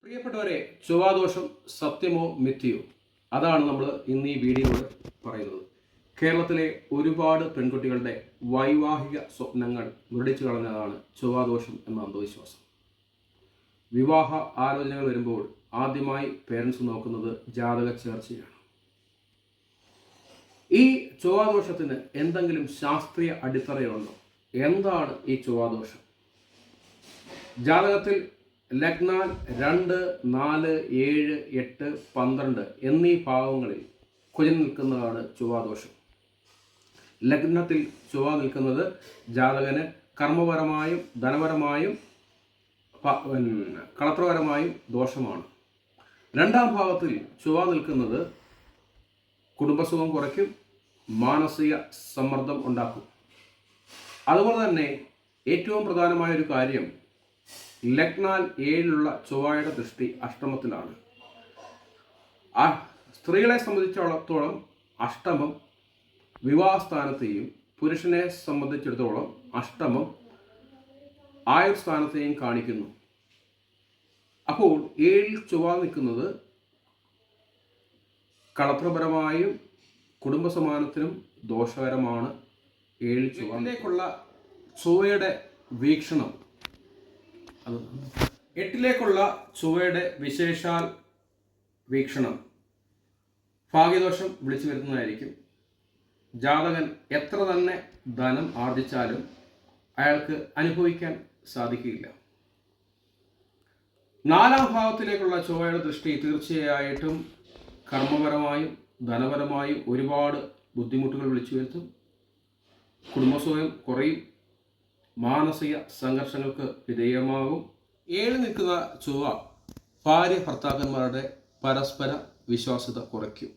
പ്രിയപ്പെട്ടവരെ, ചൊവ്വാദോഷം സത്യമോ മിഥ്യയോ? അതാണ് നമ്മൾ ഇന്ന് ഈ വീഡിയോയിൽ പറയുന്നത്. കേരളത്തിലെ ഒരുപാട് പെൺകുട്ടികളുടെ വൈവാഹിക സ്വപ്നങ്ങൾ മുരടിച്ചു കളഞ്ഞതാണ് ചൊവ്വാദോഷം എന്ന അന്ധവിശ്വാസം. വിവാഹ ആലോചനകൾ വരുമ്പോൾ ആദ്യമായി പേരൻസ് നോക്കുന്നത് ജാതക ചേർച്ചയാണ്. ഈ ചൊവ്വാദോഷത്തിന് എന്തെങ്കിലും ശാസ്ത്രീയ അടിത്തറയുണ്ടോ? എന്താണ് ഈ ചൊവ്വാദോഷം? ജാതകത്തിൽ ലഗ്നാൽ 2, 4, 7, 8, 12 എന്നീ ഭാവങ്ങളിൽ കുജൻ നിൽക്കുന്നതാണ് ചൊവ്വാദോഷം. ലഗ്നത്തിൽ ചൊവ്വ നിൽക്കുന്നത് ജാതകന് കർമ്മപരമായും ധനപരമായും കളത്രപരമായും ദോഷമാണ്. 2ാം ഭാവത്തിൽ ചൊവ്വ നിൽക്കുന്നത് കുടുംബസുഖം കുറയ്ക്കും, മാനസിക സമ്മർദ്ദം ഉണ്ടാക്കും. അതുപോലെ തന്നെ ഏറ്റവും പ്രധാനമായ ഒരു കാര്യം, ലഗ്നാൽ 7 ചൊവ്വയുടെ ദൃഷ്ടി അഷ്ടമത്തിലാണ്. സ്ത്രീകളെ സംബന്ധിച്ചിടത്തോളം അഷ്ടമം വിവാഹസ്ഥാനത്തെയും പുരുഷനെ സംബന്ധിച്ചിടത്തോളം അഷ്ടമം ആയുർ സ്ഥാനത്തെയും കാണിക്കുന്നു. അപ്പോൾ 7 ചൊവ്വ നിൽക്കുന്നത് കളത്രപരമായും കുടുംബസമാനത്തിനും ദോഷകരമാണ്. 7 ചൊവ്വയിലേക്കുള്ള ചൊവ്വയുടെ വീക്ഷണം, 8ലേക്കുള്ള ചൊവ്വയുടെ വിശേഷാൽ വീക്ഷണം ഭാഗ്യദോഷം വിളിച്ചു വരുന്നതായിരിക്കും. ജാതകൻ എത്ര തന്നെ ധനം ആർജിച്ചാലും അയാൾക്ക് അനുഭവിക്കാൻ സാധിക്കില്ല. 4ാം ഭാവത്തിലേക്കുള്ള ചൊവ്വയുടെ ദൃഷ്ടി തീർച്ചയായിട്ടും കർമ്മപരമായും ധനപരമായും ഒരുപാട് ബുദ്ധിമുട്ടുകൾ വിളിച്ചു വരുത്തും. കുടുംബസുഖം കുറയും, മാനസിക സംഘർഷങ്ങൾക്ക് വിധേയമാകും. 7 നിൽക്കുന്ന ചൊവ്വ ഭാര്യ ഭർത്താക്കന്മാരുടെ പരസ്പര വിശ്വാസ്യത കുറയ്ക്കും,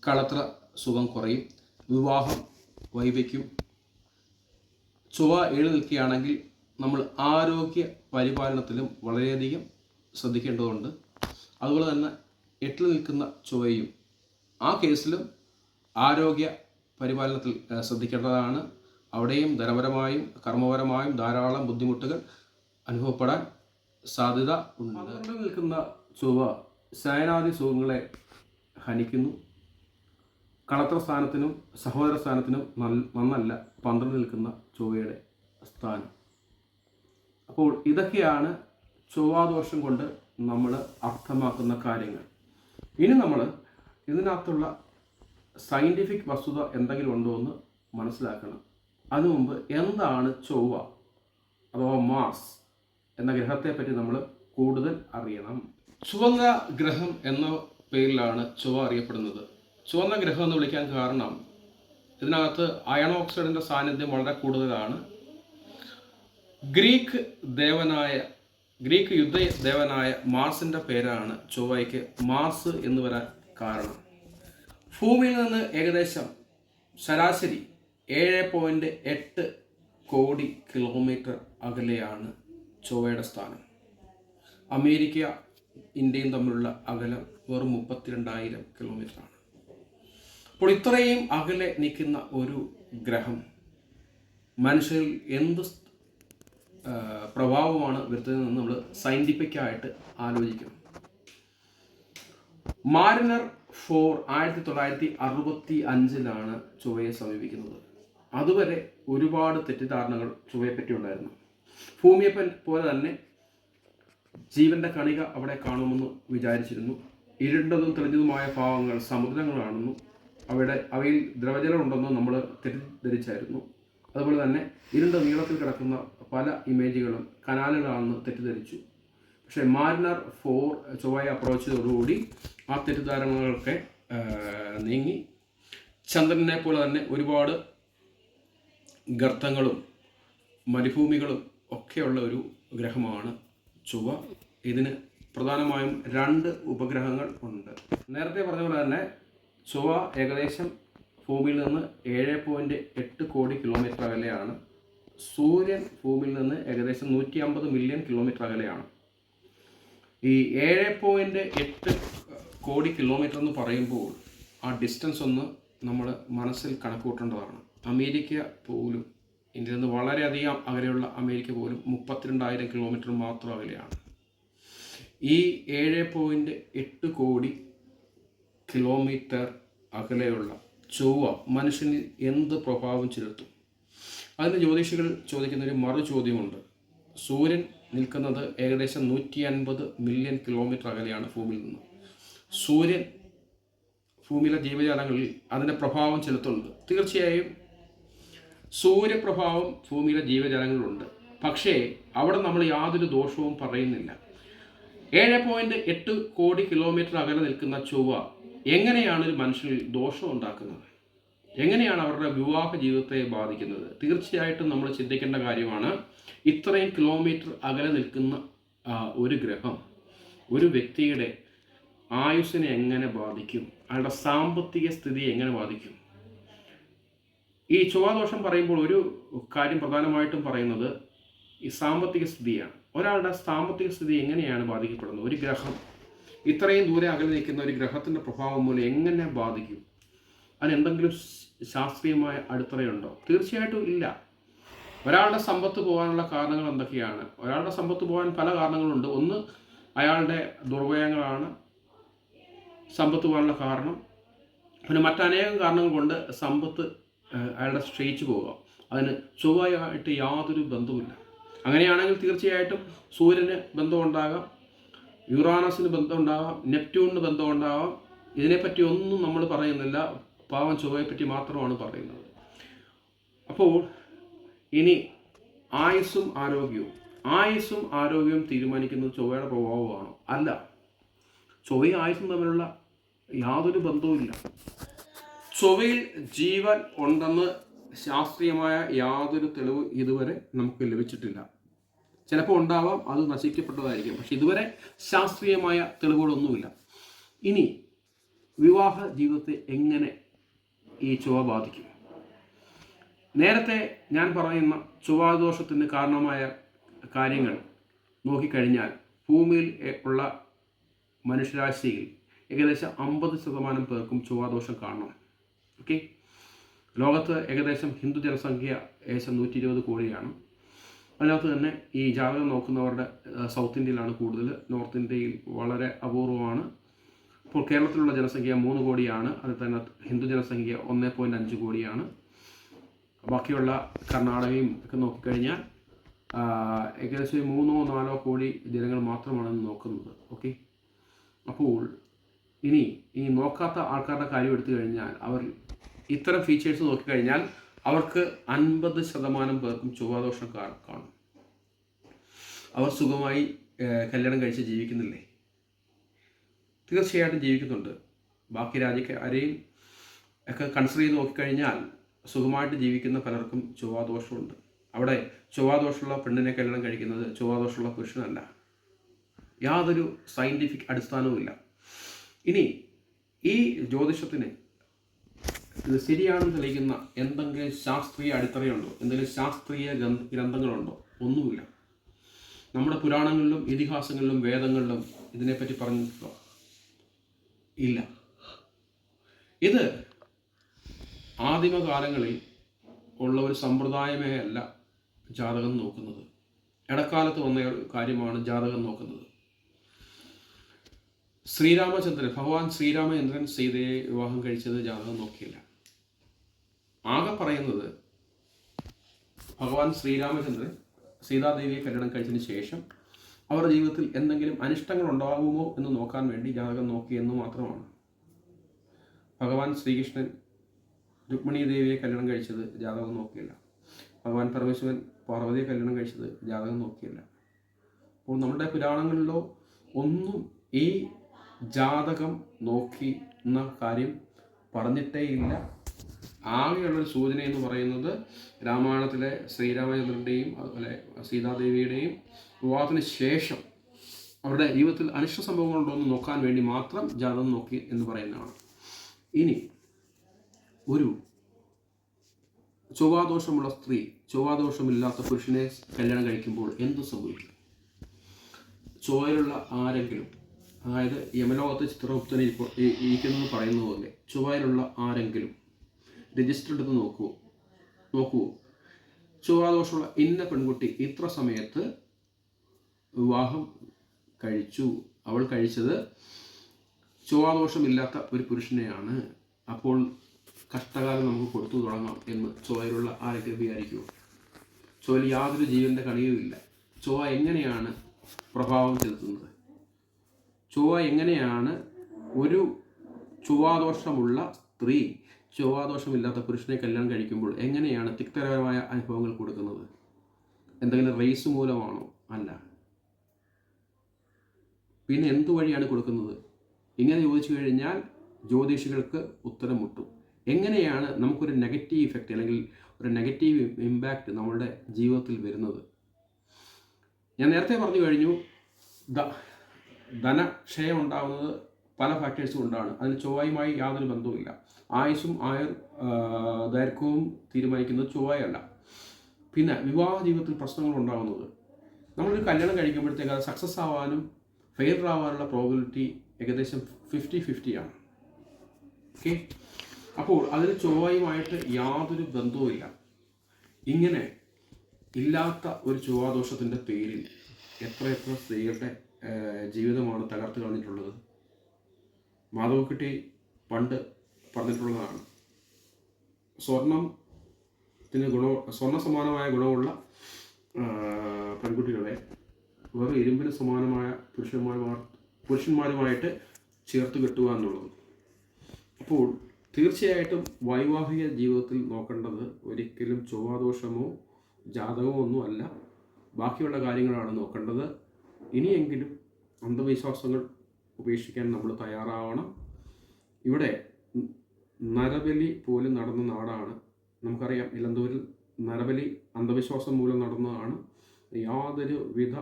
കളത്ര സുഖം കുറയും, വിവാഹം വൈകിക്കും. ചൊവ്വ 7 നിൽക്കുകയാണെങ്കിൽ നമ്മൾ ആരോഗ്യ പരിപാലനത്തിലും വളരെയധികം ശ്രദ്ധിക്കേണ്ടതുണ്ട്. അതുപോലെ തന്നെ 8 നിൽക്കുന്ന ചൊവ്വയും ആ കേസിലും ആരോഗ്യ പരിപാലനത്തിൽ ശ്രദ്ധിക്കേണ്ടതാണ്. അവിടെയും ധനപരമായും കർമ്മപരമായും ധാരാളം ബുദ്ധിമുട്ടുകൾ അനുഭവപ്പെടാൻ സാധ്യത ഉണ്ട്. 12 നിൽക്കുന്ന ചൊവ്വ ശയനാദി സുഖങ്ങളെ ഹനിക്കുന്നു. കളത്ര സ്ഥാനത്തിനും സഹോദര സ്ഥാനത്തിനും നന്നല്ല 12 നിൽക്കുന്ന ചൊവ്വയുടെ സ്ഥാനം. അപ്പോൾ ഇതൊക്കെയാണ് ചൊവ്വാദോഷം കൊണ്ട് നമ്മൾ അർത്ഥമാക്കുന്ന കാര്യങ്ങൾ. ഇനി നമ്മൾ ഇതിനകത്തുള്ള സയൻറ്റിഫിക് വസ്തുത എന്തെങ്കിലും ഉണ്ടോ എന്ന് മനസ്സിലാക്കണം. അതിനു മുമ്പ് എന്താണ് ചൊവ്വ അഥവാ മാർസ് എന്ന ഗ്രഹത്തെ പറ്റി നമ്മൾ കൂടുതൽ അറിയണം. ചുവന്ന ഗ്രഹം എന്ന പേരിലാണ് ചൊവ്വ അറിയപ്പെടുന്നത്. ചുവന്ന ഗ്രഹം എന്ന് വിളിക്കാൻ കാരണം ഇതിനകത്ത് അയൺ ഓക്സൈഡിൻ്റെ സാന്നിധ്യം വളരെ കൂടുതലാണ്. ഗ്രീക്ക് യുദ്ധ ദേവനായ മാർസിൻ്റെ പേരാണ് ചൊവ്വയ്ക്ക് മാർസ് എന്ന് വരാൻ കാരണം. ഭൂമിയിൽ നിന്ന് ഏകദേശം ശരാശരി 7.8 കോടി കിലോമീറ്റർ അകലെയാണ് ചൊവ്വയുടെ സ്ഥാനം. അമേരിക്ക ഇന്ത്യയും തമ്മിലുള്ള അകലം വെറും 32,000 കിലോമീറ്ററാണ്. അപ്പോൾ ഇത്രയും അകലെ നിൽക്കുന്ന ഒരു ഗ്രഹം മനുഷ്യരിൽ എന്ത് പ്രഭാവമാണ് വരുത്തുന്നതെന്ന് നമ്മൾ സയൻറ്റിഫിക്കായിട്ട് ആലോചിക്കണം. മാരിനർ 4 1965 ചൊവ്വയെ സമീപിക്കുന്നത്. അതുവരെ ഒരുപാട് തെറ്റിദ്ധാരണകൾ ചൊവ്വയെപ്പറ്റി ഉണ്ടായിരുന്നു. ഭൂമിയെ പോലെ തന്നെ ജീവന്റെ കണിക അവിടെ കാണുമെന്ന് വിചാരിച്ചിരുന്നു. ഇരുണ്ടതും തെളിഞ്ഞതുമായ ഭാവങ്ങൾ സമുദ്രങ്ങളാണെന്നു അവയിൽ ദ്രവജലം ഉണ്ടെന്ന് നമ്മൾ തെറ്റിദ്ധരിച്ചായിരുന്നു. അതുപോലെ തന്നെ ഇരുണ്ട നീളത്തിൽ കിടക്കുന്ന പല ഇമേജുകളും കനാലുകളാണെന്ന് തെറ്റിദ്ധരിച്ചു. പക്ഷേ മാരിനർ 4 ചൊവ്വയെ അപ്രോച്ച് ചെയ്തതോടുകൂടി ആ തെറ്റിദ്ധാരണകളൊക്കെ നീങ്ങി. ചന്ദ്രനെ പോലെ തന്നെ ഒരുപാട് ഗർത്തങ്ങളും മരുഭൂമികളും ഒക്കെയുള്ള ഒരു ഗ്രഹമാണ് ചൊവ്വ. ഇതിന് പ്രധാനമായും 2 ഉപഗ്രഹങ്ങൾ ഉണ്ട്. നേരത്തെ പറഞ്ഞ പോലെ തന്നെ ചൊവ്വ ഏകദേശം ഭൂമിയിൽ നിന്ന് 7.8 കോടി കിലോമീറ്റർ അകലെയാണ്. സൂര്യൻ ഭൂമിയിൽ നിന്ന് ഏകദേശം 150 മില്യൺ കിലോമീറ്റർ അകലെയാണ്. ഈ 7.8 കോടി കിലോമീറ്റർ എന്ന് പറയുമ്പോൾ ആ ഡിസ്റ്റൻസ് ഒന്ന് നമ്മൾ മനസ്സിൽ കണക്കുകൂട്ടേണ്ടതാണ്. അമേരിക്ക പോലും, ഇന്ത്യയിൽ നിന്ന് വളരെയധികം അകലെയുള്ള അമേരിക്ക പോലും 32,000 കിലോമീറ്റർ മാത്രം അകലെയാണ്. ഈ 7.8 കോടി കിലോമീറ്റർ അകലെയുള്ള ചൊവ്വ മനുഷ്യനിൽ എന്ത് പ്രഭാവം ചെലുത്തും? അതിന് ജ്യോതിഷികൾ ചോദിക്കുന്നൊരു മറു ചോദ്യമുണ്ട്. സൂര്യൻ നിൽക്കുന്നത് ഏകദേശം 150 മില്യൺ കിലോമീറ്റർ അകലെയാണ് ഭൂമിയിൽ നിന്ന്. സൂര്യൻ ഭൂമിയിലെ ജീവജാലങ്ങളിൽ അതിൻ്റെ പ്രഭാവം ചെലുത്തുന്നുണ്ട്. തീർച്ചയായും സൂര്യപ്രഭാവം ഭൂമിയിലെ ജീവജാലങ്ങളിലുണ്ട്. പക്ഷേ അവിടെ നമ്മൾ യാതൊരു ദോഷവും പറയുന്നില്ല. 7.8 കോടി കിലോമീറ്റർ അകലെ നിൽക്കുന്ന ചൊവ്വ എങ്ങനെയാണ് ഒരു മനുഷ്യനിൽ ദോഷം ഉണ്ടാക്കുന്നത്? എങ്ങനെയാണ് അവരുടെ വിവാഹ ജീവിതത്തെ ബാധിക്കുന്നത്? തീർച്ചയായിട്ടും നമ്മൾ ചിന്തിക്കേണ്ട കാര്യമാണ്. ഇത്രയും കിലോമീറ്റർ അകലെ നിൽക്കുന്ന ഒരു ഗ്രഹം ഒരു വ്യക്തിയുടെ ആയുസ്സിനെ എങ്ങനെ ബാധിക്കും? അയാളുടെ സാമ്പത്തിക സ്ഥിതി എങ്ങനെ ബാധിക്കും? ഈ ചൊവ്വാദോഷം പറയുമ്പോൾ ഒരു കാര്യം പ്രധാനമായിട്ടും പറയുന്നത് ഈ സാമ്പത്തിക സ്ഥിതിയാണ്. ഒരാളുടെ സാമ്പത്തിക സ്ഥിതി എങ്ങനെയാണ് ബാധിക്കപ്പെടുന്നത്? ഒരു ഗ്രഹം ഇത്രയും ദൂരെ അകലെ നിൽക്കുന്ന ഒരു ഗ്രഹത്തിൻ്റെ പ്രഭാവം മൂലം എങ്ങനെ ബാധിക്കും? അതിനെന്തെങ്കിലും ശാസ്ത്രീയമായ അടിത്തറയുണ്ടോ? തീർച്ചയായിട്ടും ഇല്ല. ഒരാളുടെ സമ്പത്ത് പോകാനുള്ള കാരണങ്ങൾ എന്തൊക്കെയാണ്? ഒരാളുടെ സമ്പത്ത് പോകാൻ പല കാരണങ്ങളുണ്ട്. ഒന്ന്, അയാളുടെ ദുർവ്യയങ്ങളാണ് സമ്പത്ത് പോകാനുള്ള കാരണം. പിന്നെ മറ്റനേകം കാരണങ്ങൾ കൊണ്ട് സമ്പത്ത് അയാളുടെ ക്ഷയിച്ചു പോകാം. അതിന് ചൊവ്വയായിട്ട് യാതൊരു ബന്ധവുമില്ല. അങ്ങനെയാണെങ്കിൽ തീർച്ചയായിട്ടും സൂര്യന് ബന്ധമുണ്ടാകാം, യുറാനസിന് ബന്ധമുണ്ടാകാം, നെപ്റ്റ്യൂണിന് ബന്ധമുണ്ടാകാം. ഇതിനെപ്പറ്റി ഒന്നും നമ്മൾ പറയുന്നില്ല. പാവം ചൊവ്വയെപ്പറ്റി മാത്രമാണ് പറയുന്നത്. അപ്പോൾ ഇനി ആയുസ്സും ആരോഗ്യവും തീരുമാനിക്കുന്നത് ചൊവ്വയുടെ പ്രഭാവമാണോ? അല്ല. ചൊവ്വയും ആയുസ്സും തമ്മിലുള്ള യാതൊരു ബന്ധവുമില്ല. ചൊവ്വയിൽ ജീവൻ ഉണ്ടെന്ന് ശാസ്ത്രീയമായ യാതൊരു തെളിവ് ഇതുവരെ നമുക്ക് ലഭിച്ചിട്ടില്ല. ചിലപ്പോൾ ഉണ്ടാവാം, അത് നശിക്കപ്പെട്ടതായിരിക്കും. പക്ഷെ ഇതുവരെ ശാസ്ത്രീയമായ തെളിവുകളൊന്നുമില്ല. ഇനി വിവാഹ ജീവിതത്തെ എങ്ങനെ ഈ ചൊവ്വ ബാധിക്കും? നേരത്തെ ഞാൻ പറയുന്ന ചൊവ്വാദോഷത്തിന് കാരണമായ കാര്യങ്ങൾ നോക്കിക്കഴിഞ്ഞാൽ ഭൂമിയിൽ ഉള്ള മനുഷ്യരാശിയിൽ ഏകദേശം 50% പേർക്കും ചൊവ്വാദോഷം കാണണം. ഓക്കെ, ലോകത്ത് ഏകദേശം ഹിന്ദു ജനസംഖ്യ ഏകദേശം 120 കോടിയാണ്. അതിനകത്ത് തന്നെ ഈ ജാതകം നോക്കുന്നവരുടെ സൗത്ത് ഇന്ത്യയിലാണ് കൂടുതൽ, നോർത്ത് ഇന്ത്യയിൽ വളരെ അപൂർവമാണ്. ഇപ്പോൾ കേരളത്തിലുള്ള ജനസംഖ്യ 3 കോടിയാണ്. അതിൽ തന്നെ ഹിന്ദു ജനസംഖ്യ 1.5 കോടിയാണ്. ബാക്കിയുള്ള കർണാടകയും ഒക്കെ നോക്കിക്കഴിഞ്ഞാൽ ഏകദേശം 3-4 കോടി ജനങ്ങൾ മാത്രമാണ് നോക്കുന്നത്. ഓക്കെ, അപ്പോൾ ഇനി ഈ നോക്കാത്ത ആൾക്കാരുടെ കാര്യം എടുത്തു കഴിഞ്ഞാൽ അവർ ഇത്തരം ഫീച്ചേഴ്സ് നോക്കിക്കഴിഞ്ഞാൽ അവർക്ക് 50% പേർക്കും ചൊവ്വാദോഷം കാണും. അവർ സുഖമായി കല്യാണം കഴിച്ച് ജീവിക്കുന്നില്ലേ? തീർച്ചയായിട്ടും ജീവിക്കുന്നുണ്ട്. ബാക്കി രാജ്യക്കാരെയും ഒക്കെ കൺസിഡർ ചെയ്ത് നോക്കിക്കഴിഞ്ഞാൽ സുഖമായിട്ട് ജീവിക്കുന്ന പലർക്കും ചൊവ്വാദോഷമുണ്ട്. അവിടെ ചൊവ്വാദോഷമുള്ള പെണ്ണിനെ കല്യാണം കഴിക്കുന്നത് ചൊവ്വാദോഷമുള്ള പുരുഷനല്ല. യാതൊരു സയൻറ്റിഫിക് അടിസ്ഥാനവുമില്ല. ഇനി ഈ ജ്യോതിഷത്തിന് ഇത് ശരിയാണെന്ന് തെളിയിക്കുന്ന എന്തെങ്കിലും ശാസ്ത്രീയ അടിത്തറയുണ്ടോ? എന്തെങ്കിലും ശാസ്ത്രീയ ഗ്രന്ഥങ്ങളുണ്ടോ? ഒന്നുമില്ല. നമ്മുടെ പുരാണങ്ങളിലും ഇതിഹാസങ്ങളിലും വേദങ്ങളിലും ഇതിനെപ്പറ്റി പറഞ്ഞിട്ടുണ്ടോ? ഇല്ല. ഇത് ആദിമകാലങ്ങളിൽ ഉള്ള ഒരു സമ്പ്രദായമേ അല്ല ജാതകം നോക്കുന്നത്. ഇടക്കാലത്ത് വന്ന കാര്യമാണ് ജാതകം നോക്കുന്നത്. ഭഗവാൻ ശ്രീരാമചന്ദ്രൻ സീതയെ വിവാഹം കഴിച്ചത് ജാതകം നോക്കിയില്ല. ആകെ പറയുന്നത് ഭഗവാൻ ശ്രീരാമചന്ദ്രൻ സീതാദേവിയെ കല്യാണം കഴിച്ചതിന് ശേഷം അവരുടെ ജീവിതത്തിൽ എന്തെങ്കിലും അനിഷ്ടങ്ങൾ ഉണ്ടാകുമോ എന്ന് നോക്കാൻ വേണ്ടി ജാതകം നോക്കി എന്ന് മാത്രമാണ്. ഭഗവാൻ ശ്രീകൃഷ്ണൻ രുക്മിണി ദേവിയെ കല്യാണം കഴിച്ചത് ജാതകം നോക്കിയില്ല. ഭഗവാൻ പരമേശ്വരൻ പാർവതിയെ കല്യാണം കഴിച്ചത് ജാതകം നോക്കിയില്ല. അപ്പോൾ നമ്മുടെ പുരാണങ്ങളിലോ ഒന്നും ഈ ജാതകം നോക്കി എന്ന കാര്യം പറഞ്ഞിട്ടേ ഇല്ല. ആകെയുള്ളൊരു സൂചന എന്ന് പറയുന്നത് രാമായണത്തിലെ ശ്രീരാമചന്ദ്രൻ്റെയും അതുപോലെ സീതാദേവിയുടെയും വിവാഹത്തിന് ശേഷം അവരുടെ ജീവിതത്തിൽ അനിഷ്ട സംഭവങ്ങളുണ്ടോ എന്ന് നോക്കാൻ വേണ്ടി മാത്രം ജാതകം നോക്കി എന്ന് പറയുന്നതാണ്. ഇനി ഒരു ചൊവ്വാദോഷമുള്ള സ്ത്രീ ചൊവ്വാദോഷമില്ലാത്ത പുരുഷനെ കല്യാണം കഴിക്കുമ്പോൾ എന്ത് സംഭവിക്കും? ചൊവ്വയിലുള്ള ആരെങ്കിലും, അതായത് യമലോകത്ത് ചിത്രഗുപ്തനെ ഇരിക്കുന്നത് പറയുന്ന പോലെ ചൊവ്വയിലുള്ള ആരെങ്കിലും രജിസ്റ്റർ എടുത്ത് നോക്കുവോ ചൊവ്വാദോഷമുള്ള ഇന്ന പെൺകുട്ടി ഇത്ര സമയത്ത് വിവാഹം കഴിച്ചു അവൾ കഴിച്ചത് ചൊവ്വാദോഷമില്ലാത്ത ഒരു പുരുഷനെയാണ്. അപ്പോൾ കഷ്ടകാലം നമുക്ക് കൊടുത്തു തുടങ്ങാം എന്ന് ചൊവ്വയിലുള്ള ആരെങ്കിലും വിചാരിക്കുമോ? ചൊവ്വയിൽ യാതൊരു ജീവൻ്റെ കണിയുമില്ല. ചൊവ്വ എങ്ങനെയാണ് പ്രഭാവം ചെലുത്തുന്നത്? ചൊവ്വ എങ്ങനെയാണ് ഒരു ചൊവ്വാദോഷമുള്ള സ്ത്രീ ചൊവ്വാദോഷമില്ലാത്ത പുരുഷനെ കല്യാണം കഴിക്കുമ്പോൾ എങ്ങനെയാണ് തിക്തരമായ അനുഭവങ്ങൾ കൊടുക്കുന്നത്? എന്തെങ്കിലും റേസ് മൂലമാണോ? അല്ല. പിന്നെ എന്തു വഴിയാണ് കൊടുക്കുന്നത്? ഇങ്ങനെ ചോദിച്ചു കഴിഞ്ഞാൽ ജ്യോതിഷികൾക്ക് ഉത്തരം മുട്ടും. എങ്ങനെയാണ് നമുക്കൊരു നെഗറ്റീവ് ഇഫക്റ്റ് അല്ലെങ്കിൽ ഒരു നെഗറ്റീവ് ഇമ്പാക്റ്റ് നമ്മളുടെ ജീവിതത്തിൽ വരുന്നത്? ഞാൻ നേരത്തെ പറഞ്ഞു കഴിഞ്ഞു, ധനക്ഷയം ഉണ്ടാകുന്നത് പല ഫാക്ടേഴ്സ് കൊണ്ടാണ്. അതിന് ചൊവ്വയുമായി യാതൊരു ബന്ധവുമില്ല. ആയുസ്സും ദൈർഘ്യവും തീരുമാനിക്കുന്നത് ചൊവ്വയല്ല. പിന്നെ വിവാഹ ജീവിതത്തിൽ പ്രശ്നങ്ങൾ ഉണ്ടാകുന്നത്, നമ്മളൊരു കല്യാണം കഴിക്കുമ്പോഴത്തേക്ക് അത് സക്സസ് ആവാനും ഫെയിലർ ആവാനുള്ള പ്രോബിലിറ്റി ഏകദേശം 50-50 ആണ്. ഓക്കെ, അപ്പോൾ അതിന് ചൊവ്വയുമായിട്ട് യാതൊരു ബന്ധവുമില്ല. ഇങ്ങനെ ഇല്ലാത്ത ഒരു ചൊവ്വാദോഷത്തിൻ്റെ പേരിൽ എത്ര സ്ത്രീകളുടെ ജീവിതമാണ് തകർത്ത് കളഞ്ഞിട്ടുള്ളത്. മാധവക്കുട്ടി പണ്ട് പറഞ്ഞിട്ടുള്ളതാണ്, സ്വർണ്ണ സമാനമായ ഗുണമുള്ള പെൺകുട്ടികളെ വെറും ഇരുമ്പിന് സമാനമായ പുരുഷന്മാരുമായിട്ട് ചേർത്ത് കെട്ടുക എന്നുള്ളത്. അപ്പോൾ തീർച്ചയായിട്ടും വൈവാഹിക ജീവിതത്തിൽ നോക്കേണ്ടത് ഒരിക്കലും ചൊവ്വാദോഷമോ ജാതകമോ ഒന്നും അല്ല, ബാക്കിയുള്ള കാര്യങ്ങളാണ് നോക്കേണ്ടത്. ഇനിയെങ്കിലും അന്ധവിശ്വാസങ്ങൾ ഉപേക്ഷിക്കാൻ നമ്മൾ തയ്യാറാവണം. ഇവിടെ നരബലി പോലും നടന്ന നാടാണ്. നമുക്കറിയാം, ഇലന്തൂരിൽ നരബലി അന്ധവിശ്വാസം മൂലം നടന്നതാണ്. യാതൊരു വിധ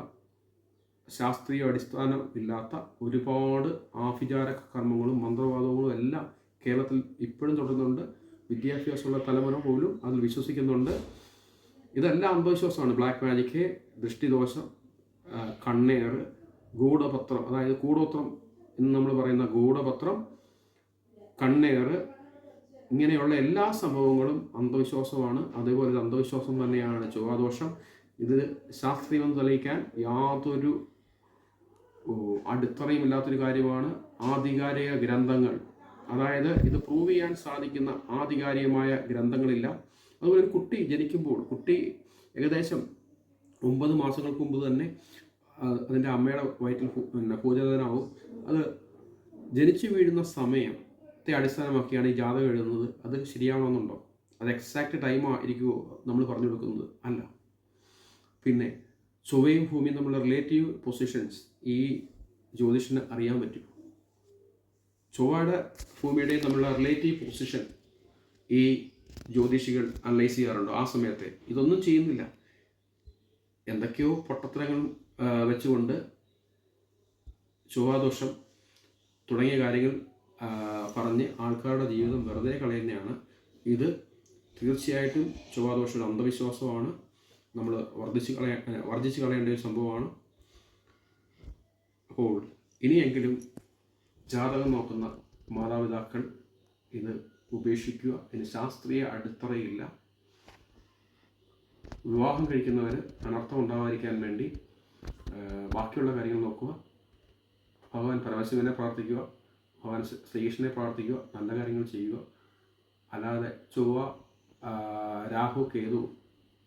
ശാസ്ത്രീയ അടിസ്ഥാനം ഇല്ലാത്ത ഒരുപാട് ആഭിചാര കർമ്മങ്ങളും മന്ത്രവാദങ്ങളും എല്ലാം കേരളത്തിൽ ഇപ്പോഴും തുടരുന്നുണ്ട്. വിദ്യാഭ്യാസമുള്ള തലമുറ പോലും അതിൽ വിശ്വസിക്കുന്നുണ്ട്. ഇതെല്ലാം അന്ധവിശ്വാസമാണ്. ബ്ലാക്ക് മാജിക്ക്, ദൃഷ്ടിദോഷം, കണ്ണേർ, ഗൂഢപത്രം, അതായത് കൂടോത്രം എന്ന് നമ്മൾ പറയുന്ന ഗൂഢപത്രം, കണ്ണേർ, ഇങ്ങനെയുള്ള എല്ലാ സംഭവങ്ങളും അന്ധവിശ്വാസമാണ്. അതേപോലെ ഒരു അന്ധവിശ്വാസം തന്നെയാണ് ചൊവ്വാദോഷം. ഇത് ശാസ്ത്രീയം തെളിയിക്കാൻ യാതൊരു അടിത്തറയുമില്ലാത്തൊരു കാര്യമാണ്. ആധികാരിക ഗ്രന്ഥങ്ങൾ, അതായത് ഇത് പ്രൂവ് ചെയ്യാൻ സാധിക്കുന്ന ആധികാരികമായ ഗ്രന്ഥങ്ങളില്ല. അതുപോലെ ഒരു കുട്ടി ജനിക്കുമ്പോൾ, കുട്ടി ഏകദേശം 9 മാസങ്ങൾക്ക് മുമ്പ് തന്നെ അതിൻ്റെ അമ്മയുടെ വയറ്റിൽ പൂജാതനാവും. അത് ജനിച്ചു വീഴുന്ന സമയത്തെ അടിസ്ഥാനമാക്കിയാണ് ഈ ജാതകം എഴുതുന്നത്. അത് ശരിയാവണമെന്നുണ്ടോ? അത് എക്സാക്റ്റ് ടൈം ആയിരിക്കുമോ നമ്മൾ പറഞ്ഞു കൊടുക്കുന്നത്? അല്ല. പിന്നെ ചൊവ്വയും ഭൂമിയും തമ്മിലുള്ള റിലേറ്റീവ് പൊസിഷൻസ് ഈ ജ്യോതിഷന് അറിയാൻ പറ്റും. ചൊവ്വയുടെ ഭൂമിയുടെയും തമ്മിലുള്ള റിലേറ്റീവ് പൊസിഷൻ ഈ ജ്യോതിഷികൾ അനലൈസ് ചെയ്യാറുണ്ടോ? ആ സമയത്തെ ഇതൊന്നും ചെയ്യുന്നില്ല. എന്തൊക്കെയോ പൊട്ടത്തരങ്ങൾ വെച്ചുകൊണ്ട് ചൊവ്വാദോഷം തുടങ്ങിയ കാര്യങ്ങൾ പറഞ്ഞ് ആൾക്കാരുടെ ജീവിതം വെറുതെ കളയുന്നതാണ്. ഇത് തീർച്ചയായിട്ടും ചൊവ്വാദോഷം ഒരു അന്ധവിശ്വാസമാണ്. നമ്മൾ വർജിച്ച് കളയേണ്ട ഒരു സംഭവമാണ്. അപ്പോൾ ഇനിയെങ്കിലും ജാതകം നോക്കുന്ന മാതാപിതാക്കൾ ഇത് ഉപേക്ഷിക്കുക. ഇതിന് ശാസ്ത്രീയ അടിത്തറയില്ല. വിവാഹം കഴിക്കുന്നവർ അനർത്ഥം ഉണ്ടാവാതിരിക്കാൻ വേണ്ടി ബാക്കിയുള്ള കാര്യങ്ങൾ നോക്കുക. ഭഗവാൻ പരമശിവനെ പ്രാർത്ഥിക്കുക, ഭഗവാൻ ശ്രീകൃഷ്ണനെ പ്രാർത്ഥിക്കുക, നല്ല കാര്യങ്ങൾ ചെയ്യുക. അല്ലാതെ ചൊവ്വ, രാഹു, കേതു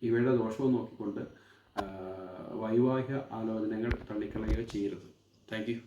ഇവയുടെ ദോഷവും നോക്കിക്കൊണ്ട് വൈവാഹിക ആലോചനകൾ തള്ളിക്കളയുകയോ ചെയ്യരുത്. Thank you.